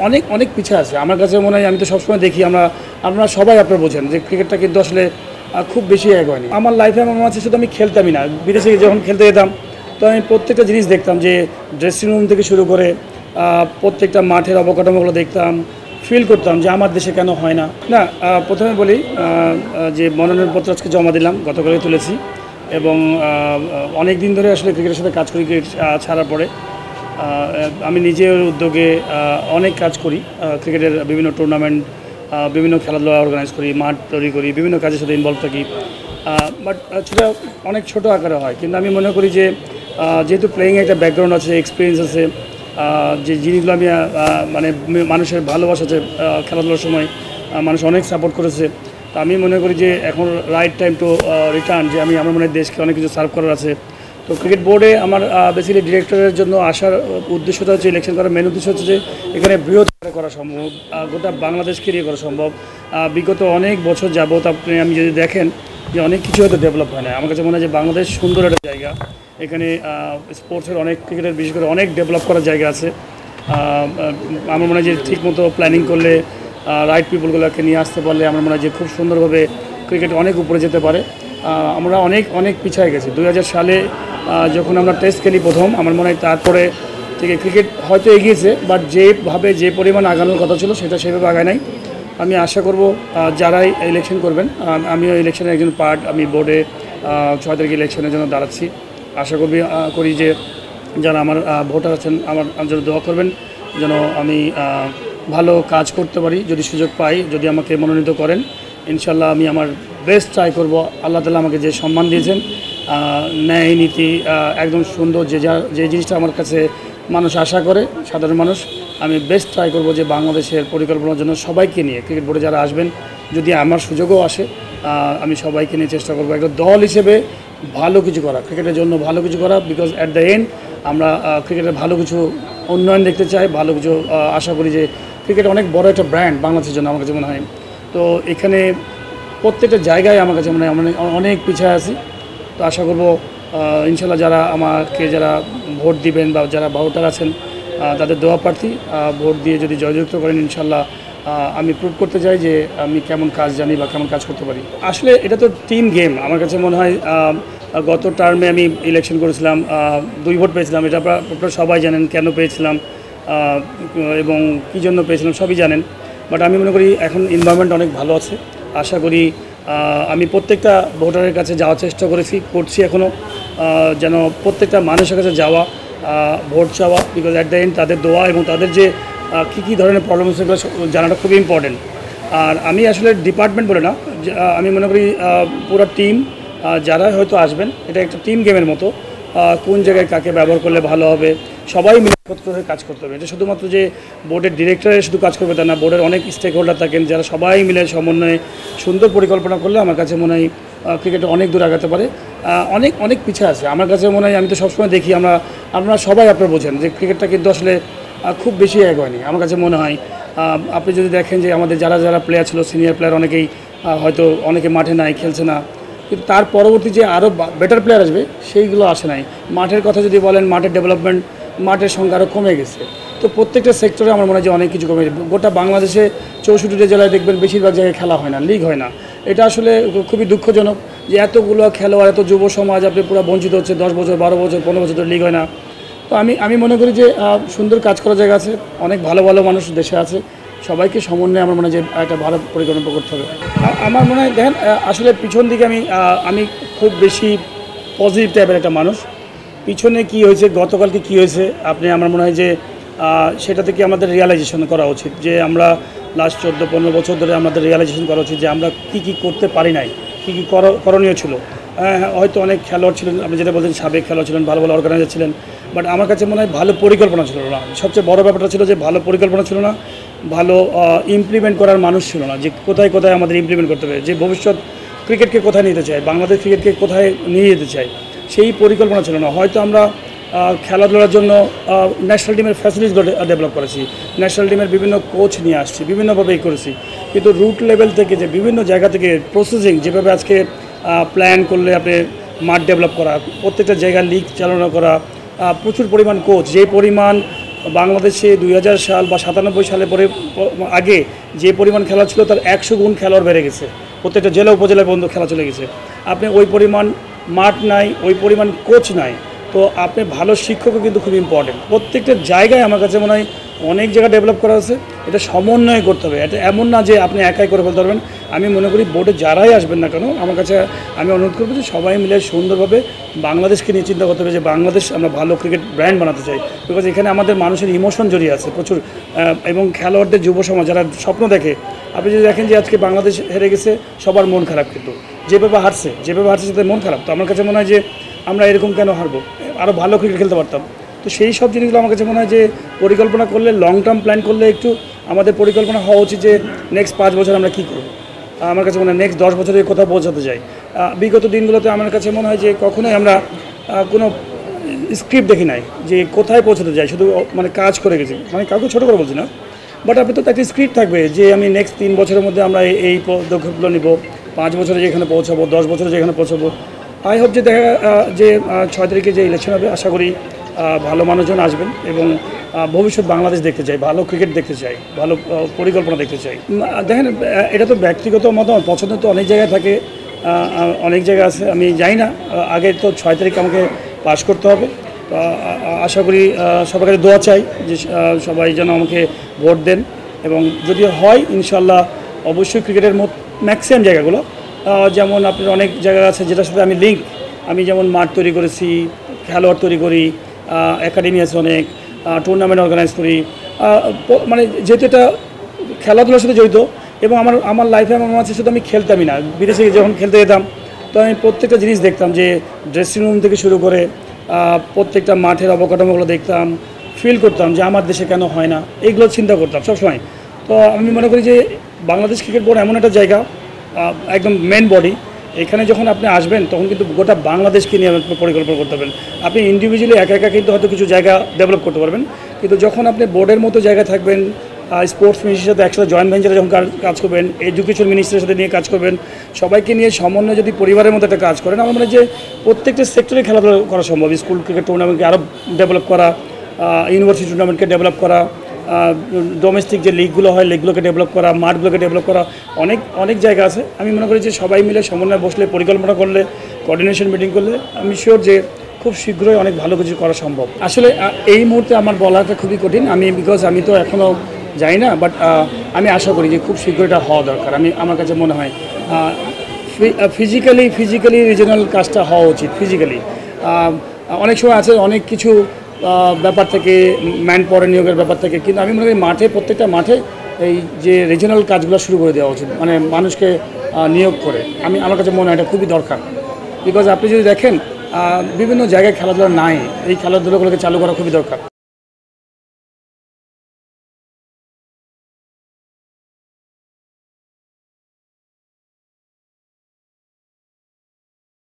অনেক অনেক পিছিয়ে আছে আমার কাছে মনে হয়। আমি তো সবসময় দেখি আপনারা সবাই আপনারা বোঝেন যে ক্রিকেটটা কিন্তু আসলে খুব বেশি এগোয়নি আমার লাইফে। আমার মনে হচ্ছে শুধু আমি খেলতামই না, বিদেশে যখন খেলতে যেতাম তো আমি প্রত্যেকটা জিনিস দেখতাম, যে ড্রেসিং রুম থেকে শুরু করে প্রত্যেকটা মাঠের অবকাঠামোগুলো দেখতাম, ফিল করতাম যে আমার দেশে কেন হয় না। না, প্রথমে বলি যে মনোনয়নপত্র আজকে জমা দিলাম, গতকালই তুলেছি, এবং অনেক দিন ধরে আসলে ক্রিকেটের সাথে কাজ করি। ক্রিকেট ছাড়ার পরে আমি নিজের উদ্যোগে অনেক কাজ করি, ক্রিকেটের বিভিন্ন টুর্নামেন্ট, বিভিন্ন খেলাধুলা অর্গানাইজ করি, মাঠ তৈরি করি, বিভিন্ন কাজের সাথে ইনভলভ থাকি। বাট সেটা অনেক ছোট আকারে হয়, কিন্তু আমি মনে করি যে যেহেতু প্লেয়িংয়ে একটা ব্যাকগ্রাউন্ড আছে, এক্সপিরিয়েন্স আছে, যে জিনিসগুলো আমি মানে মানুষের ভালোবাসা আছে, খেলাধুলার সময় মানুষ অনেক সাপোর্ট করেছে। তো আমি মনে করি যে এখন রাইট টাইম টু রিটার্ন, যে আমি আমার মনে হয় দেশকে অনেক কিছু সার্ভ করার আছে। তো ক্রিকেট বোর্ডে আমার বেসিক্যালি ডিরেক্টরের জন্য আসার উদ্দেশ্যটা হচ্ছে, ইলেকশন করার মেন উদ্দেশ্য হচ্ছে যে এখানে বৃহৎ করা সম্ভব, গোটা বাংলাদেশকে নিয়ে করা সম্ভব। বিগত অনেক বছর যাবত আমি যদি দেখেন যে অনেক কিছু হয়তো ডেভেলপ হয় না। আমার কাছে মনে হয় যে বাংলাদেশ সুন্দর একটা জায়গা, এখানে স্পোর্টসের অনেক, ক্রিকেটের বিশেষ করে অনেক ডেভেলপ করার জায়গা আছে। আমার মনে হয় যে ঠিকমতো প্ল্যানিং করলে, রাইট পিপলগুলোকে নিয়ে আসতে পারলে, আমার মনে হয় যে খুব সুন্দরভাবে ক্রিকেট অনেক উপরে যেতে পারে। আমরা অনেক অনেক পিছিয়ে গেছি। 2000 সালে যখন আমরা টেস্ট খেলি প্রথম, আমার মনে হয় তারপরে থেকে ক্রিকেট হয়তো এগিয়েছে, বাট যেভাবে যে পরিমাণ আগানোর কথা ছিল সেটা সেভাবে আগায় নাই। আমি আশা করব যারাই ইলেকশন করবেন, আমিও ইলেকশনের একজন পার্ট, আমি বোর্ডে 6 তারিখে ইলেকশনের জন্য দাঁড়াচ্ছি। আশা করি যে যারা আমার ভোটার আছেন আমার জন্য দোয়া করবেন, যেন আমি ভালো কাজ করতে পারি, যদি সুযোগ পাই, যদি আমাকে মনোনীত করেন। ইনশাল্লাহ আমি আমার বেস্ট ট্রাই করব। আল্লাহ তাআলা আমাকে যে সম্মান দিয়েছেন, ন্যায় নীতি একদম সুন্দর, যে জিনিসটা আমার কাছে মানুষ আশা করে, সাধারণ মানুষ, আমি বেস্ট ট্রাই করব যে বাংলাদেশের পরিকল্পনার জন্য সবাইকে নিয়ে, ক্রিকেট বোর্ডে যারা আসবেন, যদি আমার সুযোগও আসে, আমি সবাইকে নিয়ে চেষ্টা করব একটা দল হিসেবে ভালো কিছু করা, ক্রিকেটের জন্য ভালো কিছু করা। বিকজ অ্যাট দ্য এন্ড আমরা ক্রিকেটের ভালো কিছু উন্নয়ন দেখতে চাই, ভালো কিছু আশা করি যে ক্রিকেট অনেক বড় একটা ব্র্যান্ড বাংলাদেশের জন্য আমার কাছে মনে হয়। তো এখানে প্রত্যেকটা জায়গায় আমার কাছে মনে হয় অনেক পিছিয়ে আছি। তো আশা করব ইনশাল্লাহ যারা ভোট দিবেন বা যারা ভোটার আছেন, তাদের দোয়া প্রার্থী, ভোট দিয়ে যদি জয়যুক্ত করেন, ইনশাল্লাহ আমি প্রুভ করতে চাই যে আমি কেমন কাজ জানি বা কেমন কাজ করতে পারি। আসলে এটা তো টিম গেম। আমার কাছে মনে হয় গত টার্মে আমি ইলেকশন করেছিলাম, 2 ভোট পেয়েছিলাম। এটা আপনারা সবাই জানেন কেন পেয়েছিলাম এবং কী জন্য পেয়েছিলাম, সবই জানেন। বাট আমি মনে করি এখন এনভায়রনমেন্ট অনেক ভালো আছে। আশা করি আমি প্রত্যেকটা ভোটারের কাছে যাওয়ার চেষ্টা করছি এখনও, যেন প্রত্যেকটা মানুষের কাছে যাওয়া, ভোট চাওয়া। বিকজ অ্যাট দ্য এন্ড তাদের দোয়া এবং তাদের যে কী ধরনের প্রবলেম সেগুলো জানাটা খুবই ইম্পর্টেন্ট। আর আমি আসলে ডিপার্টমেন্ট বলে না, আমি মনে করি পুরো টিম যারা হয়তো আসবেন, এটা একটা টিম গেমের মতো। কোন জায়গায় কাকে ব্যবহার করলে ভালো হবে, সবাই মিলে হয়ে কাজ করতে হবে। এটা শুধুমাত্র যে বোর্ডের ডিরেক্টরে শুধু কাজ করবে তা না, বোর্ডের অনেক স্টেক হোল্ডার থাকেন, যারা সবাই মিলে সমন্বয়ে সুন্দর পরিকল্পনা করলে আমার কাছে মনে হয় ক্রিকেটে অনেক দূর আগাতে পারে। অনেক অনেক পিছিয়ে আছে আমার কাছে মনে হয়। আমি তো সবসময় দেখি আপনারা সবাই আপনারা বোঝেন যে ক্রিকেটটা কিন্তু আসলে খুব বেশি এগোয়নি আমার কাছে মনে হয়। আপনি যদি দেখেন যে আমাদের যারা প্লেয়ার ছিল, সিনিয়র প্লেয়ার অনেকেই হয়তো অনেকে মাঠে নাই, খেলছে না, কিন্তু তার পরবর্তী যে আরও বেটার প্লেয়ার আসবে সেইগুলো আসে নাই। মাঠের কথা যদি বলেন, মাঠের ডেভেলপমেন্ট, মাঠের সংখ্যা আরও কমে গেছে। তো প্রত্যেকটা সেক্টরে আমার মনে হয় যে অনেক কিছু কমে গেছে। গোটা বাংলাদেশে 64টা জেলায় দেখবেন বেশিরভাগ জায়গায় খেলা হয় না, লিগ হয় না। এটা আসলে খুবই দুঃখজনক যে এতগুলো খেলোয়াড়, এত যুব সমাজ আপনি পুরো বঞ্চিত হচ্ছে। 10 বছর, 12 বছর, 15 বছর ধরে লিগ হয় না। তো আমি মনে করি যে সুন্দর কাজ করার জায়গা আছে, অনেক ভালো ভালো মানুষ দেশে আছে, সবাইকে সমন্বয়ে আমার মনে হয় যে একটা ভালো পরিকল্পনা করতে হবে। আমার মনে হয় দেখেন, আসলে পিছন দিকে আমি খুব বেশি পজিটিভ টাইপের একটা মানুষ। পিছনে কি হয়েছে, গতকালকে কি হয়েছে, আমার মনে হয় যে সেটা থেকে আমাদের রিয়ালাইজেশন করা উচিত, যে আমরা লাস্ট 14-15 বছর ধরে আমাদের রিয়ালাইজেশন করা উচিত যে আমরা কী করতে পারি নাই, কী করণীয় ছিল। হয়তো অনেক খেলোয়াড় ছিলেন, আপনি যেটা বলছেন সাবেক খেলোয়াড় ছিলেন, ভালো ভালো অর্গানাইজার ছিলেন, বাট আমার কাছে মনে হয় ভালো পরিকল্পনা ছিল না। সবচেয়ে বড় ব্যাপারটা ছিল যে ভালো পরিকল্পনা ছিল না, ভালো ইমপ্লিমেন্ট করার মানুষ ছিল না, যে কোথায় কোথায় আমাদের ইমপ্লিমেন্ট করতে হবে, যে ভবিষ্যৎ ক্রিকেটকে কোথায় নিতে চাই, বাংলাদেশ ক্রিকেটকে কোথায় নিয়ে যেতে চাই, সেই পরিকল্পনা ছিল না। হয়তো আমরা খেলাধুলার জন্য ন্যাশনাল টিমের ফ্যাসিলিটিসগুলো ডেভেলপ করেছি, ন্যাশনাল টিমের বিভিন্ন কোচ নিয়ে আসছি, বিভিন্নভাবেই করেছি, কিন্তু রুট লেভেল থেকে যে বিভিন্ন জায়গা থেকে প্রসেসিং, যেভাবে আজকে প্ল্যান করলে আপনি মাঠ ডেভেলপ করা, প্রত্যেকটা জায়গায় লিগ চালনা করা, প্রচুর পরিমাণ কোচ, যে পরিমাণ বাংলাদেশে 2000 সাল বা 97 সালে পরে আগে যে পরিমাণ খেলা ছিল তার 100 গুণ খেলোয়াড় বেড়ে গেছে। প্রত্যেকটা জেলা উপজেলায় পর্যন্ত খেলা চলে গেছে। আপনি ওই পরিমাণ মাঠ নাই, ওই পরিমাণ কোচ নাই, তো আপনি ভালো শিক্ষকও কিন্তু খুব ইম্পর্টেন্ট। প্রত্যেকটা জায়গায় আমার কাছে মনে হয় অনেক জায়গা ডেভেলপ করা আছে, এটা সমন্বয় করতে হবে। এটা এমন না যে আপনি একাই করে ফেলতে পারবেন। আমি মনে করি বোর্ডে যারাই আসবেন না কেন, আমার কাছে আমি অনুরোধ করবো যে সবাই মিলে সুন্দরভাবে বাংলাদেশকে নিয়ে চিন্তা করতে হবে যে বাংলাদেশ আমরা ভালো ক্রিকেট ব্র্যান্ড বানাতে চাই। বিকজ এখানে আমাদের মানুষের ইমোশন জড়িয়ে আছে প্রচুর, এবং খেলোয়াড়দের যুব সমাজ যারা স্বপ্ন দেখে। আপনি যদি দেখেন যে আজকে বাংলাদেশ হেরে গেছে, সবার মন খারাপ, কিন্তু যেভাবে হারছে তাদের মন খারাপ। তো আমার কাছে মনে হয় যে আমরা এরকম কেন হারবো, আরও ভালো ক্রিকেট খেলতে পারতাম। তো সেই সব জিনিসগুলো আমার কাছে মনে হয় যে পরিকল্পনা করলে, লং টার্ম প্ল্যান করলে একটু আমাদের পরিকল্পনা হওয়া উচিত যে নেক্সট 5 বছর আমরা কী করবো। আমার কাছে মনে হয় নেক্সট 10 বছরে কোথাও পৌঁছাতে চাই। বিগত দিনগুলোতে আমার কাছে মনে হয় যে কখনোই আমরা কোনো স্ক্রিপ্ট দেখি নাই যে কোথায় পৌঁছাতে চাই, শুধু মানে কাজ করে গেছি। মানে কাউকে ছোটো করে বলছি না, বাট আপনি তো একটা স্ক্রিপ্ট থাকবে যে আমি নেক্সট 3 বছরের মধ্যে আমরা এই পদক্ষেপগুলো নিব, 5 বছরে যেখানে পৌঁছাবো, 10 বছরে যেখানে পৌঁছাবো। আই হোপ যে দেখা যে 6 তারিখে যে ইলেকশন হবে, আশা করি ভালো মানুষজন আসবেন এবং ভবিষ্যৎ বাংলাদেশ দেখতে চাই, ভালো ক্রিকেট দেখতে চাই, ভালো পরিকল্পনা দেখতে চাই। দেখেন, এটা তো ব্যক্তিগত মতামত, পছন্দ তো অনেক জায়গায় থাকে, অনেক জায়গা আছে। আমি জানি না, আগে তো 6 তারিখ আমাকে পাস করতে হবে। তো আশা করি সবার কাছে দোয়া চাই যে সবাই যেন আমাকে ভোট দেন, এবং যদি হয় ইনশাল্লাহ অবশ্যই ক্রিকেটের ম্যাক্সিমাম জায়গাগুলো, যেমন আপনার অনেক জায়গা আছে যেটার সাথে আমি লিঙ্ক, আমি যেমন মাঠ তৈরি করেছি, খেলোয়াড় তৈরি করি, একাডেমি আছে অনেক, টুর্নামেন্ট অর্গানাইজ করি, মানে যেহেতু এটা খেলাধুলার সাথে জড়িত। এবং আমার লাইফে আমার মনে আছে শুধু আমি খেলতামই না, বিদেশে যখন খেলতে যেতাম তো আমি প্রত্যেকটা জিনিস দেখতাম, যে ড্রেসিং রুম থেকে শুরু করে প্রত্যেকটা মাঠের অবকাঠামোগুলো দেখতাম, ফিল করতাম যে আমার দেশে কেন হয় না, এইগুলো চিন্তা করতাম সবসময়। তো আমি মনে করি যে বাংলাদেশ ক্রিকেট বোর্ড এমন একটা জায়গা, একদম মেন বডি, এখানে যখন আপনি আসবেন তখন কিন্তু গোটা বাংলাদেশকে নিয়ে পরিকল্পনা করতে পারবেন। আপনি ইন্ডিভিজুয়ালি একা একা কিন্তু হয়তো কিছু জায়গা ডেভেলপ করতে পারবেন, কিন্তু যখন আপনি বোর্ডের মতো জায়গায় থাকবেন, স্পোর্টস মিনিস্ট্রির সাথে একসাথে জয়েন্ট ভেঞ্চারে যখন কাজ করবেন, এডুকেশন মিনিস্ট্রির সাথে নিয়ে কাজ করবেন, সবাইকে নিয়ে সমন্বয় যদি পরিবারের মধ্যে একটা কাজ করেন, আমার মনে হয় যে প্রত্যেকটা সেক্টরে খেলাধুলা করা সম্ভব। স্কুল ক্রিকেট টুর্নামেন্টকে আরও ডেভেলপ করা, ইউনিভার্সিটি টুর্নামেন্টকে ডেভেলপ করা, ডোমেস্টিক যে লিগগুলো হয় লিগগুলোকে ডেভেলপ করা, মাঠগুলোকে ডেভেলপ করা, অনেক জায়গা আছে। আমি মনে করি যে সবাই মিলে সমন্বয় বসলে, পরিকল্পনা করলে, কোঅর্ডিনেশন মিটিং করলে, আমি শিওর যে খুব শীঘ্রই অনেক ভালো কিছু করা সম্ভব। আসলে এই মুহূর্তে আমার বলাটা খুবই কঠিন, বিকজ আমি তো এখনও যাই না, বাট আমি আশা করি যে খুব শীঘ্রই এটা হওয়া দরকার। আমার কাছে মনে হয় ফিজিক্যালি রিজনাল কাজটা হওয়া উচিত। ফিজিক্যালি অনেক সময় আছে অনেক কিছু ব্যাপার থেকে, ম্যান পাওয়ার নিয়োগের ব্যাপার থেকে, কিন্তু আমি মনে করি মাঠে, প্রত্যেকটা মাঠে এই যে রিজনাল কাজগুলো শুরু করে দেওয়া উচিত, মানে মানুষকে নিয়োগ করে। আমার কাছে মনে হয় এটা খুবই দরকার। বিকজ আপনি যদি দেখেন বিভিন্ন জায়গায় খেলাধুলা নাই, এই খেলাধুলাগুলোকে চালু করা খুবই দরকার।